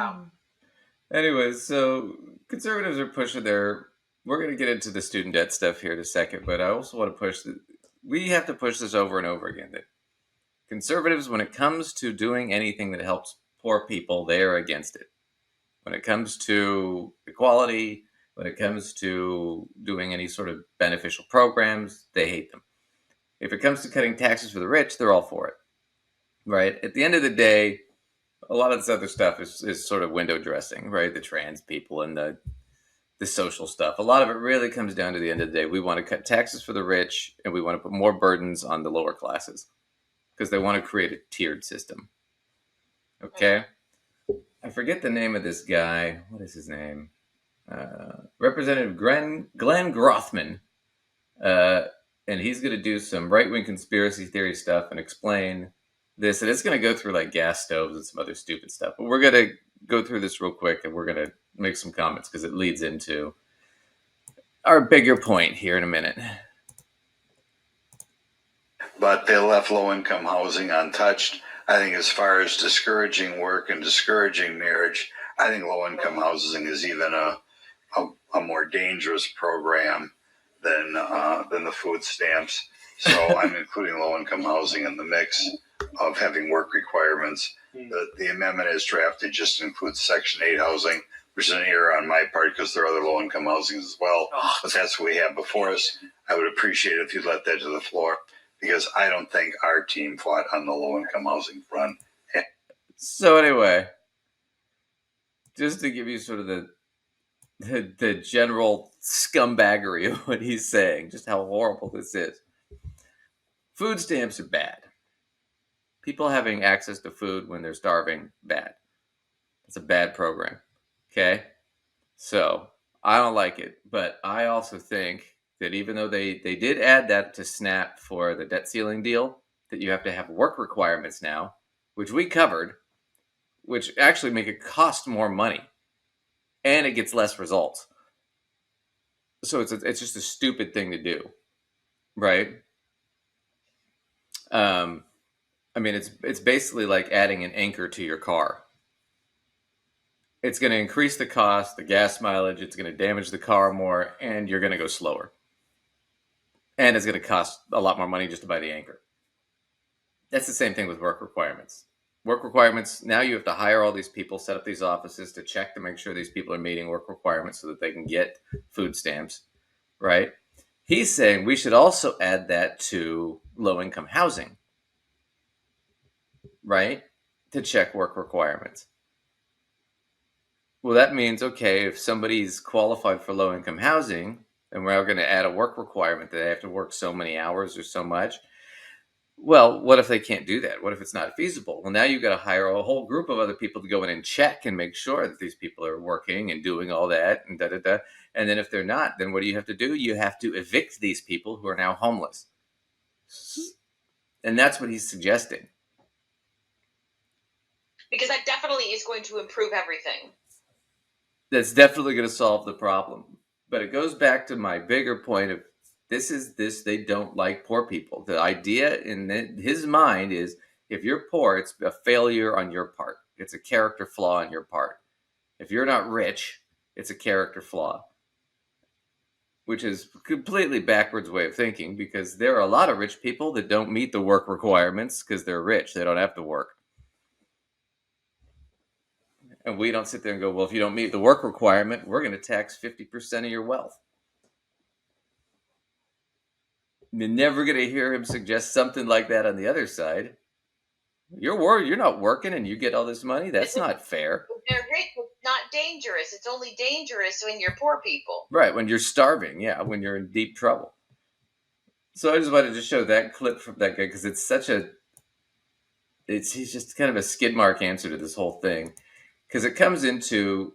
Wow. Anyways, so conservatives are pushing their. We're going to get into the student debt stuff here in a second, but I also want to push. We have to push this over and over again. That conservatives, when it comes to doing anything that helps poor people, they are against it. When it comes to equality, when it comes to doing any sort of beneficial programs, they hate them. If it comes to cutting taxes for the rich, they're all for it. Right? At the end of the day, a lot of this other stuff is sort of window dressing, right? The trans people and the social stuff. A lot of it really comes down to the end of the day. We want to cut taxes for the rich and we want to put more burdens on the lower classes because they want to create a tiered system. Okay? I forget the name of this guy. What is his name? Representative Glenn Grothman. And he's going to do some right wing conspiracy theory stuff and explain this. And it's going to go through like gas stoves and some other stupid stuff. But we're going to go through this real quick and we're going to make some comments because it leads into our bigger point here in a minute. But they left low-income housing untouched. I think as far as discouraging work and discouraging marriage, I think low-income housing is even a more dangerous program than the food stamps. So I'm including low-income housing in the mix of having work requirements. The amendment as drafted just includes Section 8 housing, which is an error on my part because there are other low-income housings as well. But that's what we have before us. I would appreciate it if you'd let that to the floor because I don't think our team fought on the low-income housing front. So anyway, just to give you sort of the general scumbaggery of what he's saying, just how horrible this is. Food stamps are bad. People having access to food when they're starving, bad. It's a bad program. Okay? So, I don't like it. But I also think that even though they did add that to SNAP for the debt ceiling deal, that you have to have work requirements now, which we covered, which actually make it cost more money. And it gets less results. So it's just a stupid thing to do. Right? I mean, it's basically like adding an anchor to your car. It's going to increase the cost, the gas mileage. It's going to damage the car more, and you're going to go slower. And it's going to cost a lot more money just to buy the anchor. That's the same thing with work requirements. Work requirements, now you have to hire all these people, set up these offices to check to make sure these people are meeting work requirements so that they can get food stamps, right? He's saying we should also add that to low-income housing, right? To check work requirements. Well, that means, okay, if somebody's qualified for low-income housing, and we're going to add a work requirement that they have to work so many hours or so much, well, what if they can't do that? What if it's not feasible? Well, now you've got to hire a whole group of other people to go in and check and make sure that these people are working and doing all that and da-da-da. And then if they're not, then what do you have to do? You have to evict these people who are now homeless. And that's what he's suggesting. Because that definitely is going to improve everything. That's definitely going to solve the problem. But it goes back to my bigger point of they don't like poor people. The idea in his mind is if you're poor, it's a failure on your part. It's a character flaw on your part. If you're not rich, it's a character flaw. Which is a completely backwards way of thinking because there are a lot of rich people that don't meet the work requirements because they're rich. They don't have to work. And we don't sit there and go, well, if you don't meet the work requirement, we're going to tax 50% of your wealth. You're never going to hear him suggest something like that on the other side. You're not working and you get all this money. That's not fair. They're rich. It's not dangerous. It's only dangerous when you're poor people. Right, when you're starving. Yeah, when you're in deep trouble. So I just wanted to show that clip from that guy because it's such a... he's just kind of a skid mark answer to this whole thing. Because it comes into